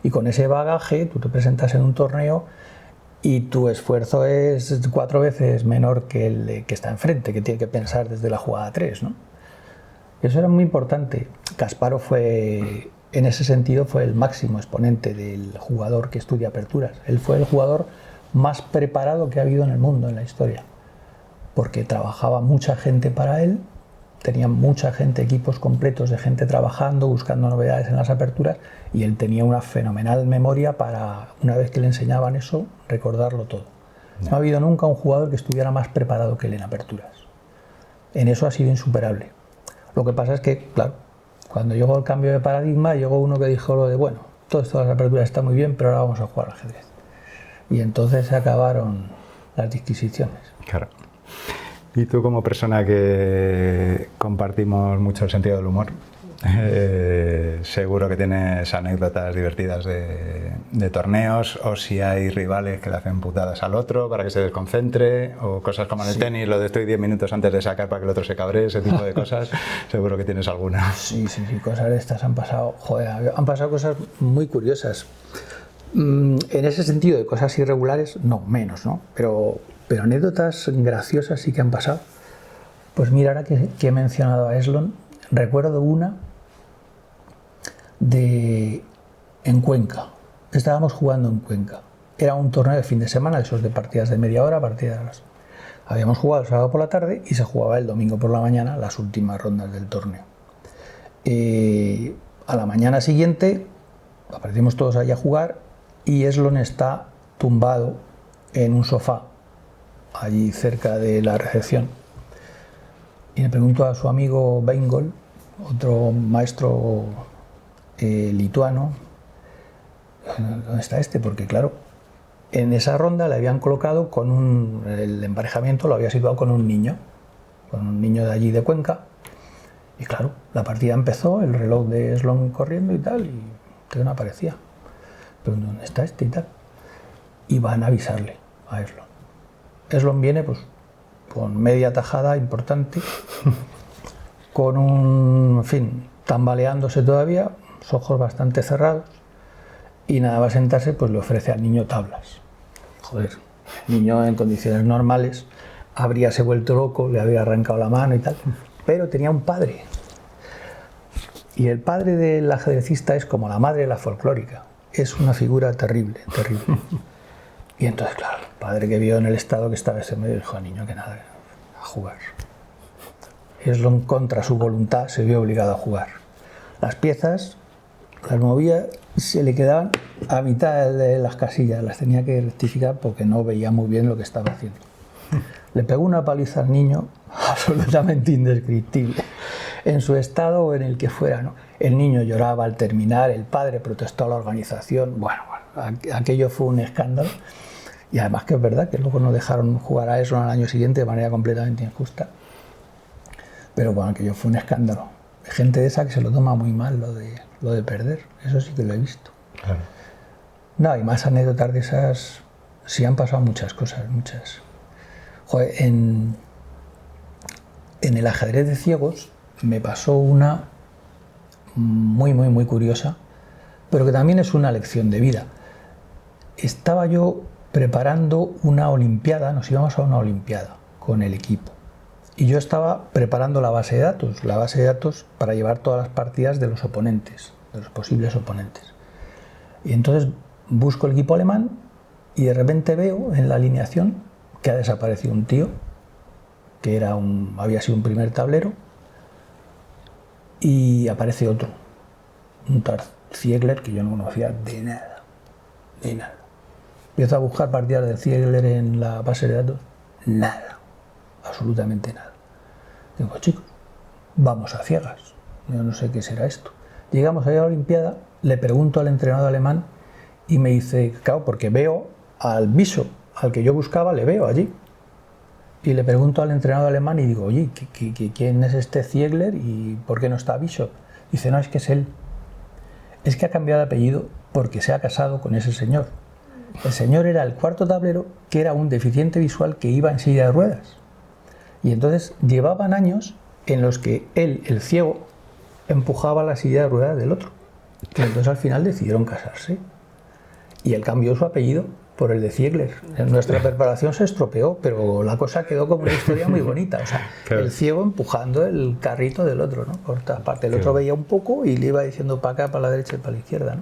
Y con ese bagaje tú te presentas en un torneo y tu esfuerzo es 4 veces menor que el que está enfrente, que tiene que pensar desde la jugada 3, ¿no? Eso era muy importante. Kasparov fue, en ese sentido, fue el máximo exponente del jugador que estudia aperturas. Él fue el jugador más preparado que ha habido en el mundo, en la historia, porque trabajaba mucha gente para él, tenía mucha gente, equipos completos de gente trabajando, buscando novedades en las aperturas, y él tenía una fenomenal memoria para, una vez que le enseñaban eso, recordarlo todo. No ha habido nunca un jugador que estuviera más preparado que él en aperturas. En eso ha sido insuperable. Lo que pasa es que, claro, cuando llegó el cambio de paradigma, llegó uno que dijo lo de, bueno, todo esto de las aperturas está muy bien, pero ahora vamos a jugar al ajedrez. Y entonces se acabaron las disquisiciones. Claro. Y tú, como persona que compartimos mucho el sentido del humor, seguro que tienes anécdotas divertidas de torneos, o si hay rivales que le hacen putadas al otro para que se desconcentre, o cosas como en el tenis, lo de estoy 10 minutos antes de sacar para que el otro se cabree, ese tipo de cosas. Seguro que tienes alguna. Sí, cosas de estas han pasado. Joder, han pasado cosas muy curiosas. En ese sentido, de cosas irregulares, no, menos, ¿no? Pero anécdotas graciosas sí que han pasado. Pues mira, ahora que he mencionado a Eslund, recuerdo una en Cuenca. Estábamos jugando en Cuenca. Era un torneo de fin de semana, esos de partidas de media hora, partidas. Habíamos jugado el sábado por la tarde y se jugaba el domingo por la mañana las últimas rondas del torneo. A la mañana siguiente aparecimos todos allí a jugar y Eslund está tumbado en un sofá allí cerca de la recepción. Y le pregunto a su amigo Beingol, otro maestro lituano, ¿dónde está este? Porque claro, en esa ronda le habían colocado el emparejamiento lo había situado con un niño de allí de Cuenca. Y claro, la partida empezó, el reloj de Eslund corriendo y tal, y no aparecía. Pero ¿dónde está este y tal? Y van a avisarle a Eslund. Eslund viene pues con media tajada importante, en fin, tambaleándose todavía, los ojos bastante cerrados, y nada va a sentarse, pues le ofrece al niño tablas. Joder, el niño en condiciones normales habríase vuelto loco, le habría arrancado la mano y tal, pero tenía un padre. Y el padre del ajedrecista es como la madre de la folclórica, es una figura terrible, terrible. Y entonces, claro, el padre que vio en el estado que estaba ese medio dijo al niño que nada, a jugar. Eslund, contra su voluntad, se vio obligado a jugar. Las piezas las movía, se le quedaban a mitad de las casillas, las tenía que rectificar porque no veía muy bien lo que estaba haciendo. Le pegó una paliza al niño absolutamente indescriptible, en su estado o en el que fuera, ¿no? El niño lloraba al terminar, el padre protestó a la organización, bueno, aquello fue un escándalo. Y además que es verdad que luego no dejaron jugar a eso al año siguiente de manera completamente injusta. Pero bueno, aquello fue un escándalo. Hay gente de esa que se lo toma muy mal, lo de perder, eso sí que lo he visto. Claro. No, hay más anécdotas de esas, sí han pasado muchas cosas, muchas. Joder, en el ajedrez de ciegos me pasó una muy curiosa, pero que también es una lección de vida. Estaba yo preparando una olimpiada, nos íbamos a una olimpiada con el equipo. Y yo estaba preparando la base de datos para llevar todas las partidas de los oponentes, de los posibles oponentes. Y entonces busco el equipo alemán y de repente veo en la alineación que ha desaparecido un tío, que había sido un primer tablero, y aparece otro, un tal Ziegler que yo no conocía de nada, de nada. Empiezo a buscar partidas de Ziegler en la base de datos, nada, absolutamente nada. Digo, chicos, vamos a ciegas, yo no sé qué será esto. Llegamos allá a la Olimpiada, le pregunto al entrenador alemán y me dice, claro, porque veo al Bishop, al que yo buscaba, le veo allí. Y le pregunto al entrenador alemán y digo, oye, ¿quién es este Ziegler y por qué no está Bishop? Dice, no, es que es él. Es que ha cambiado de apellido porque se ha casado con ese señor. El señor era el cuarto tablero, que era un deficiente visual que iba en silla de ruedas. Y entonces llevaban años en los que él, el ciego, empujaba la silla de ruedas del otro. Y entonces al final decidieron casarse. Y él cambió su apellido por el de Ziegler. En nuestra preparación se estropeó, pero la cosa quedó como una historia muy bonita. O sea, claro, el ciego empujando el carrito del otro, ¿no? Por todas partes. El otro veía un poco y le iba diciendo para acá, para la derecha y para la izquierda, ¿no?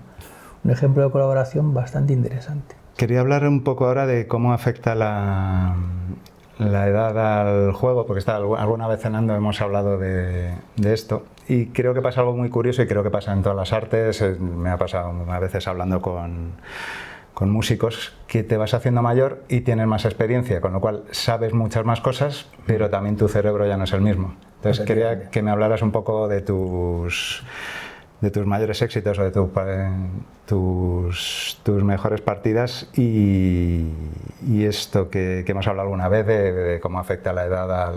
Un ejemplo de colaboración bastante interesante. Quería hablar un poco ahora de cómo afecta la edad al juego, porque alguna vez cenando hemos hablado de esto, y creo que pasa algo muy curioso y creo que pasa en todas las artes. Me ha pasado a veces hablando con músicos, que te vas haciendo mayor y tienes más experiencia, con lo cual sabes muchas más cosas, pero también tu cerebro ya no es el mismo. Entonces quería que me hablaras un poco de tus mayores éxitos o de tus mejores partidas y esto que hemos hablado alguna vez de cómo afecta la edad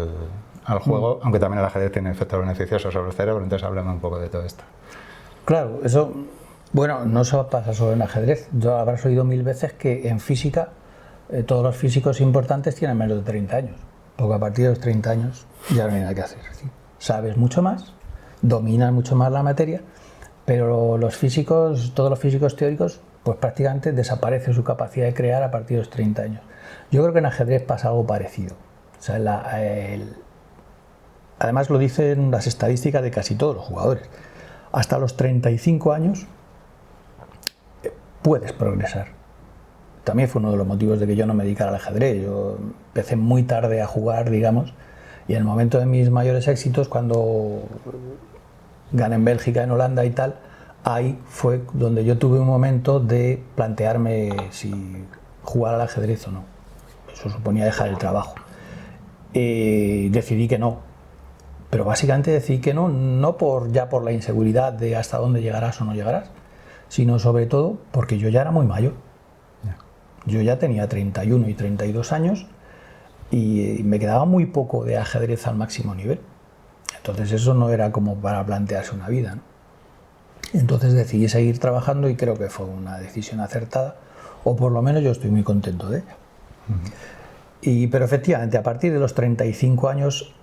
al juego, aunque también el ajedrez tiene efectos beneficiosos sobre el cerebro. Entonces háblame un poco de todo esto. Claro, eso, bueno, no se pasa solo en ajedrez. Yo habrás oído 1000 veces que en física todos los físicos importantes tienen menos de 30 años, porque a partir de los 30 años ya no hay nada que hacer. ¿Sí? Sabes mucho más, dominas mucho más la materia, pero los físicos, todos los físicos teóricos, pues prácticamente desaparece su capacidad de crear a partir de los 30 años. Yo creo que en ajedrez pasa algo parecido. O sea, además lo dicen las estadísticas de casi todos los jugadores. Hasta los 35 años puedes progresar. También fue uno de los motivos de que yo no me dedicara al ajedrez. Yo empecé muy tarde a jugar, digamos, y en el momento de mis mayores éxitos, cuando gané en Bélgica, en Holanda y tal, ahí fue donde yo tuve un momento de plantearme si jugar al ajedrez o no. Eso suponía dejar el trabajo. Decidí que no, pero básicamente decidí que no, no por la inseguridad de hasta dónde llegarás o no llegarás, sino sobre todo porque yo ya era muy mayor. Yo ya tenía 31 y 32 años y me quedaba muy poco de ajedrez al máximo nivel. Entonces eso no era como para plantearse una vida, ¿no? Entonces decidí seguir trabajando y creo que fue una decisión acertada, o por lo menos yo estoy muy contento de ella. Pero efectivamente, a partir de los 35 años,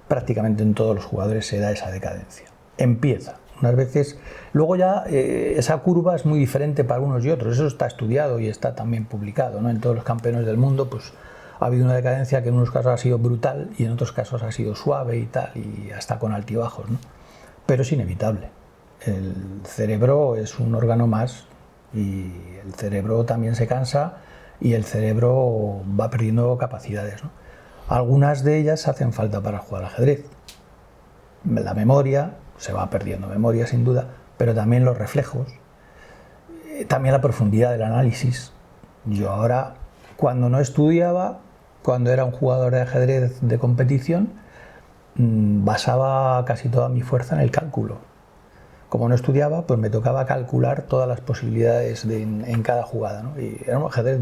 prácticamente en todos los jugadores se da esa decadencia. Empieza. Unas veces, luego ya esa curva es muy diferente para unos y otros. Eso está estudiado y está también publicado, ¿no? En todos los campeones del mundo, pues ha habido una decadencia que en unos casos ha sido brutal y en otros casos ha sido suave y tal, y hasta con altibajos, ¿no? Pero es inevitable. El cerebro es un órgano más y el cerebro también se cansa y el cerebro va perdiendo capacidades, ¿no? Algunas de ellas hacen falta para jugar al ajedrez. La memoria, se va perdiendo memoria sin duda, pero también los reflejos, también la profundidad del análisis. Yo ahora, cuando no estudiaba, cuando era un jugador de ajedrez de competición, basaba casi toda mi fuerza en el cálculo. Como no estudiaba, pues me tocaba calcular todas las posibilidades en cada jugada, ¿no? Y era un ajedrez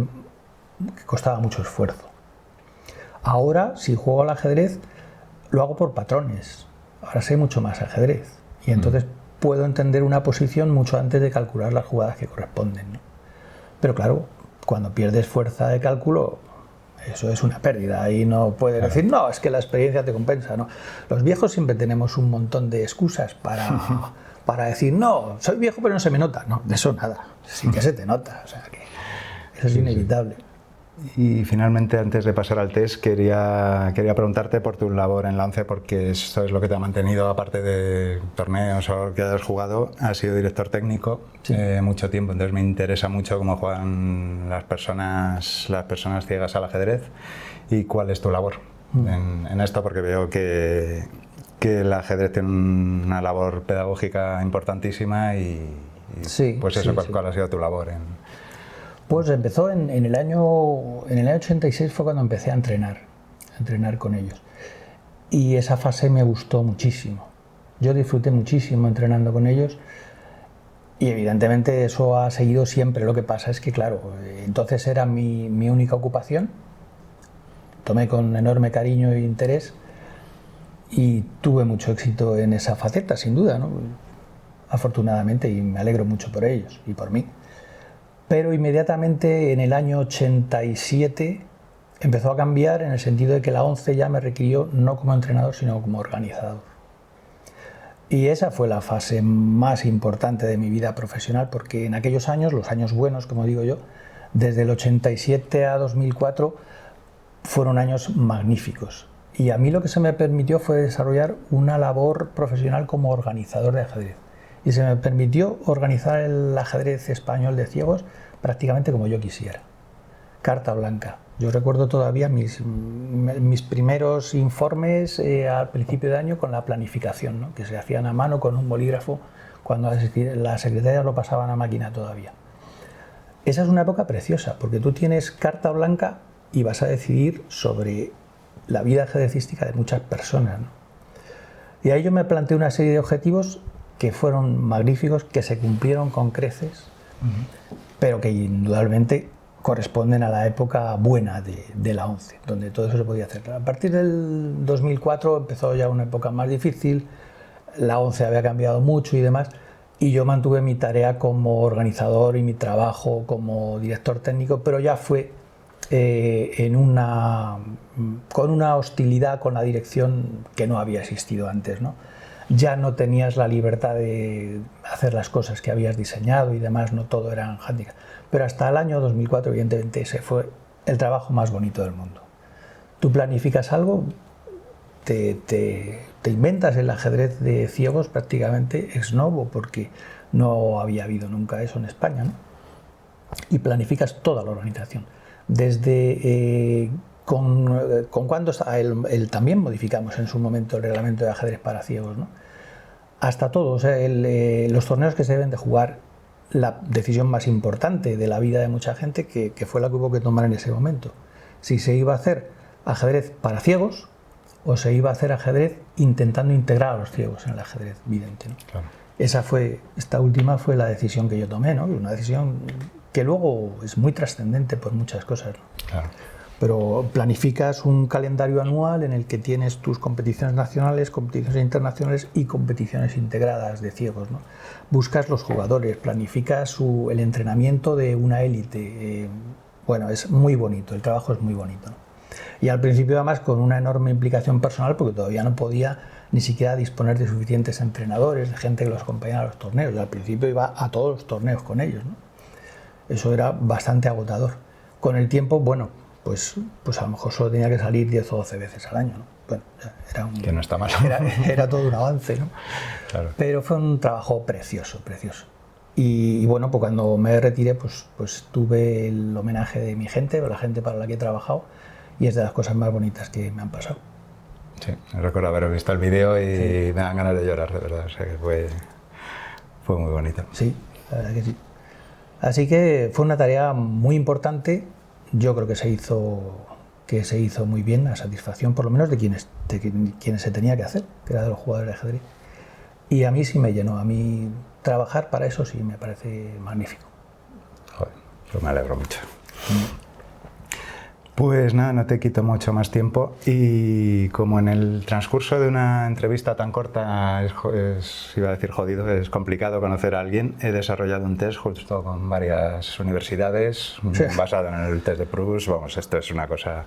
que costaba mucho esfuerzo. Ahora, si juego al ajedrez, lo hago por patrones. Ahora sé mucho más ajedrez y entonces puedo entender una posición mucho antes de calcular las jugadas que corresponden, ¿no? Pero claro, cuando pierdes fuerza de cálculo, eso es una pérdida. Ahí no puedes decir, no, es que la experiencia te compensa, ¿no? Los viejos siempre tenemos un montón de excusas para decir, no, soy viejo pero no se me nota. No, de eso nada, sí que se te nota, o sea que eso es inevitable. Y finalmente, antes de pasar al test, quería preguntarte por tu labor en la ONCE, porque esto es lo que te ha mantenido, aparte de torneos o que hayas jugado, has sido director técnico mucho tiempo, entonces me interesa mucho cómo juegan las personas ciegas al ajedrez y cuál es tu labor en esto, porque veo que el ajedrez tiene una labor pedagógica importantísima y pues eso, ¿cuál ha sido tu labor en...? Pues empezó en el año 86, fue cuando empecé a entrenar con ellos. Y esa fase me gustó muchísimo. Yo disfruté muchísimo entrenando con ellos y evidentemente eso ha seguido siempre. Lo que pasa es que, claro, entonces era mi única ocupación. Tomé con enorme cariño e interés y tuve mucho éxito en esa faceta, sin duda, ¿no? Afortunadamente, y me alegro mucho por ellos y por mí. Pero inmediatamente en el año 87 empezó a cambiar en el sentido de que la ONCE ya me requirió no como entrenador sino como organizador. Y esa fue la fase más importante de mi vida profesional, porque en aquellos años, los años buenos como digo yo, desde el 87 a 2004 fueron años magníficos. Y a mí lo que se me permitió fue desarrollar una labor profesional como organizador de ajedrez. Y se me permitió organizar el ajedrez español de ciegos prácticamente como yo quisiera. Carta blanca. Yo recuerdo todavía mis primeros informes al principio de año con la planificación, ¿no? Que se hacían a mano con un bolígrafo cuando las secretarias lo pasaban a máquina todavía. Esa es una época preciosa porque tú tienes carta blanca y vas a decidir sobre la vida ajedrecística de muchas personas, ¿no? Y ahí yo me planteé una serie de objetivos que fueron magníficos, que se cumplieron con creces, pero que indudablemente corresponden a la época buena de la ONCE, donde todo eso se podía hacer. A partir del 2004 empezó ya una época más difícil, la ONCE había cambiado mucho y demás, y yo mantuve mi tarea como organizador y mi trabajo como director técnico, pero ya fue con una hostilidad con la dirección que no había existido antes, ¿no? Ya no tenías la libertad de hacer las cosas que habías diseñado y demás, no todo eran handicap. Pero hasta el año 2004, evidentemente, ese fue el trabajo más bonito del mundo. Tú planificas algo, te inventas el ajedrez de ciegos prácticamente ex novo, porque no había habido nunca eso en España, ¿no? Y planificas toda la organización. Desde con cuándo también modificamos en su momento el reglamento de ajedrez para ciegos, ¿no? Hasta todo, o sea, los torneos que se deben de jugar, la decisión más importante de la vida de mucha gente que fue la que hubo que tomar en ese momento. Si se iba a hacer ajedrez para ciegos o se iba a hacer ajedrez intentando integrar a los ciegos en el ajedrez vidente, ¿no? Claro. Esta última fue la decisión que yo tomé, ¿no? Una decisión que luego es muy trascendente por muchas cosas, ¿no? Claro. Pero planificas un calendario anual en el que tienes tus competiciones nacionales, competiciones internacionales y competiciones integradas de ciegos, ¿no? Buscas los jugadores, planificas el entrenamiento de una élite. Bueno, es muy bonito, el trabajo es muy bonito, ¿no? Y al principio además con una enorme implicación personal, porque todavía no podía ni siquiera disponer de suficientes entrenadores, de gente que los acompañara a los torneos. Y al principio iba a todos los torneos con ellos, ¿no? Eso era bastante agotador. Con el tiempo, bueno, pues a lo mejor solo tenía que salir 10 o 12 veces al año, ¿no? Bueno, que no está mal. Era todo un avance, ¿no? Claro. Pero fue un trabajo precioso, precioso. Y bueno, pues cuando me retiré, pues tuve el homenaje de mi gente, o la gente para la que he trabajado, y es de las cosas más bonitas que me han pasado. Sí, recuerdo haber visto el vídeo y me dan ganas de llorar, de verdad. O sea que fue muy bonito. Sí, la verdad que sí. Así que fue una tarea muy importante. Yo creo que se hizo que se hizo muy bien, a satisfacción por lo menos de quienes se tenía que hacer, que era de los jugadores de ajedrez. Y a mí sí me llenó, a mí trabajar para eso sí me parece magnífico. Joder, pues me alegro mucho. Pues nada, no te quito mucho más tiempo y como en el transcurso de una entrevista tan corta iba a decir jodido, es complicado conocer a alguien, he desarrollado un test justo con varias universidades basado en el test de Proust. Vamos, esto es una cosa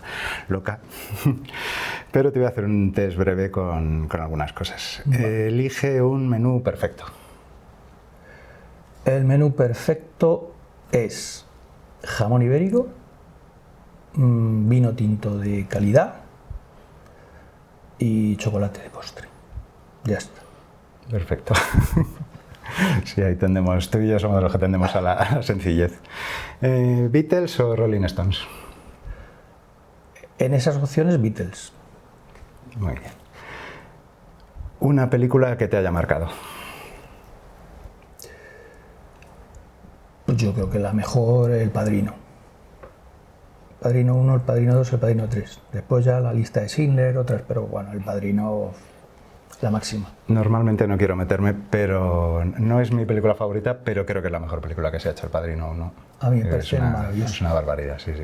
loca, pero te voy a hacer un test breve con algunas cosas. Elige un menú perfecto. El menú perfecto es jamón ibérico, vino tinto de calidad y chocolate de postre. Ya está. Perfecto. Sí, ahí tendemos, tú y yo somos de los que tendemos a la sencillez. ¿Beatles o Rolling Stones? En esas opciones, Beatles. Muy bien. ¿Una película que te haya marcado? Pues yo creo que la mejor, El Padrino. Padrino 1, El Padrino 2, El Padrino 3. Después ya la lista de Schindler, otras, pero bueno, El Padrino, la máxima. Normalmente no quiero meterme, pero no es mi película favorita, pero creo que es la mejor película que se ha hecho, El Padrino 1. A mí me parece maravilloso. Es una barbaridad, sí, sí.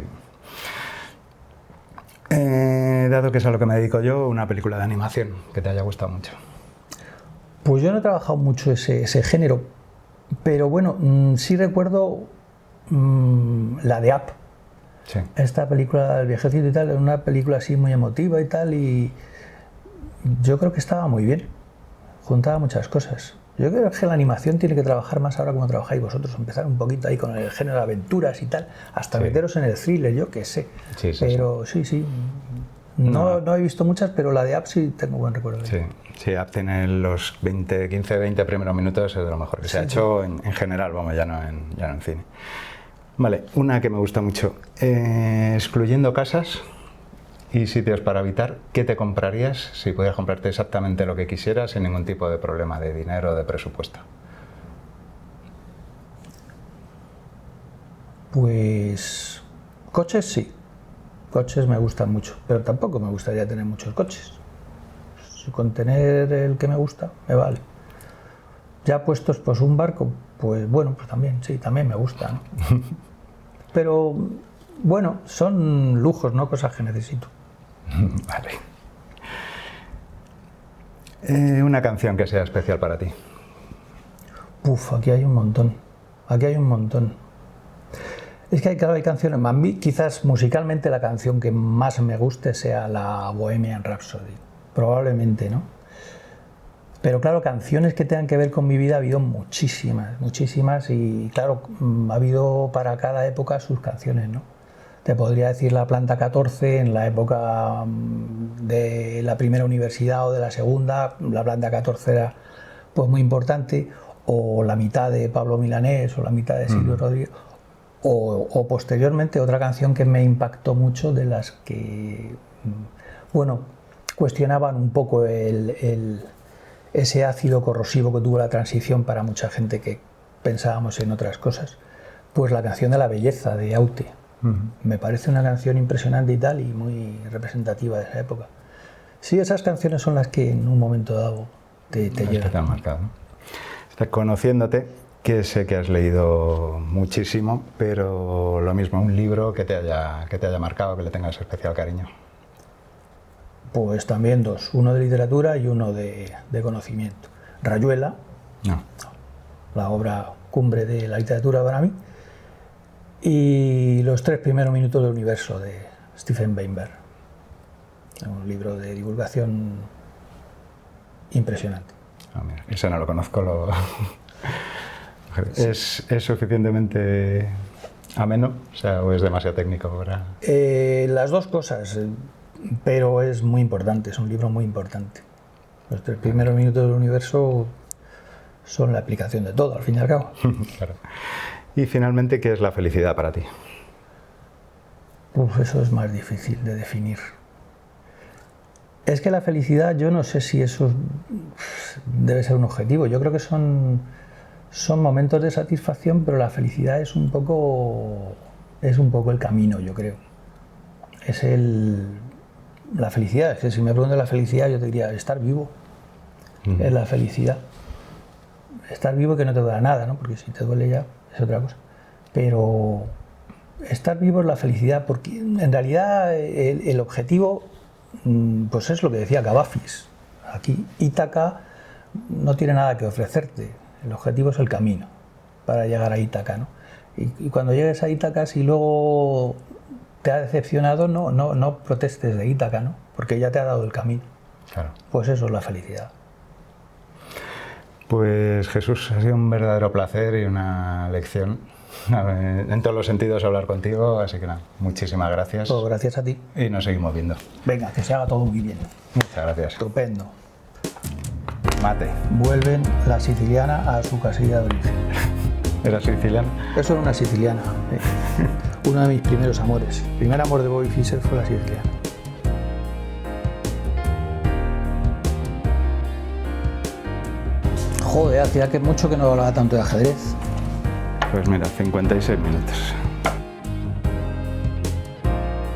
Dado que es a lo que me dedico yo, una película de animación que te haya gustado mucho. Pues yo no he trabajado mucho ese género, pero bueno, sí recuerdo la de Up. Sí. Esta película del viejecito y tal, era una película así muy emotiva y tal, y yo creo que estaba muy bien, juntaba muchas cosas. Yo creo que la animación tiene que trabajar más ahora como trabajáis vosotros, empezar un poquito ahí con el género de aventuras y tal, hasta meteros en el thriller, yo qué sé. Sí, pero sí. No he visto muchas, pero la de Up sí tengo buen recuerdo. Sí, Up tiene los 15, 20 primeros minutos, es de lo mejor que se ha hecho en general, vamos, ya no en cine. Vale, una que me gusta mucho. Excluyendo casas y sitios para habitar, ¿qué te comprarías si pudieras comprarte exactamente lo que quisieras sin ningún tipo de problema de dinero o de presupuesto? Pues coches sí. Coches me gustan mucho, pero tampoco me gustaría tener muchos coches. Con tener el que me gusta, me vale. Ya puestos, pues un barco, pues bueno, pues también, sí, también me gusta, ¿no? Pero bueno, son lujos, no cosas que necesito. Vale. Una canción que sea especial para ti. Aquí hay un montón. Es que claro, hay canciones, a mí quizás musicalmente la canción que más me guste sea la Bohemian Rhapsody, probablemente, ¿no? Pero claro, canciones que tengan que ver con mi vida ha habido muchísimas y claro, ha habido para cada época sus canciones, ¿no? Te podría decir la Planta 14 en la época de la primera universidad o de la segunda, la Planta 14 era pues muy importante, o la mitad de Pablo Milanés o la mitad de Silvio Rodríguez, o posteriormente otra canción que me impactó mucho, de las que, bueno, cuestionaban un poco ese ácido corrosivo que tuvo la transición para mucha gente que pensábamos en otras cosas, pues la canción de La Belleza de Aute. Me parece una canción impresionante y tal, y muy representativa de esa época. Sí, esas canciones son las que en un momento dado te llegan. Te han marcado, ¿no? Conociéndote, que sé que has leído muchísimo, pero lo mismo, un libro que te haya marcado, que le tengas especial cariño. Pues también dos, uno de literatura y uno de conocimiento. Rayuela, la obra cumbre de la literatura para mí, y Los 3 primeros minutos del universo de Stephen Weinberg, un libro de divulgación impresionante. Mira, ese no lo conozco. ¿Es suficientemente ameno? ¿O es demasiado técnico para...? Las dos cosas, pero es muy importante, es un libro muy importante. Los 3 primeros minutos del universo son la aplicación de todo, al fin y al cabo. Claro. Y finalmente, ¿qué es la felicidad para ti? Eso es más difícil de definir. Es que la felicidad, yo no sé si eso debe ser un objetivo. Yo creo que son momentos de satisfacción, pero la felicidad es un poco el camino, yo creo. es la felicidad. Es que si me preguntas la felicidad, yo te diría estar vivo. Es la felicidad. Estar vivo, que no te duele nada, ¿no? Porque si te duele ya es otra cosa. Pero estar vivo es la felicidad, porque en realidad el objetivo, pues es lo que decía Cavafis. Aquí Ítaca no tiene nada que ofrecerte. El objetivo es el camino para llegar a Ítaca, ¿no? Y cuando llegues a Ítaca, si luego te ha decepcionado, no protestes de Ítaca, ¿no? Porque ya te ha dado el camino. Claro. Pues eso es la felicidad. Pues Jesús, ha sido un verdadero placer y una lección en todos los sentidos hablar contigo, así que nada, muchísimas gracias. Pues gracias a ti. Y nos seguimos viendo. Venga, que se haga todo muy bien. Muchas gracias. Estupendo. Mate. Vuelven la siciliana a su casilla de origen. ¿Era siciliano? Eso era una siciliana. Uno de mis primeros amores. El primer amor de Bobby Fischer fue la siciliana. Joder, hacía que mucho que no hablaba tanto de ajedrez. Pues mira, 56 minutos.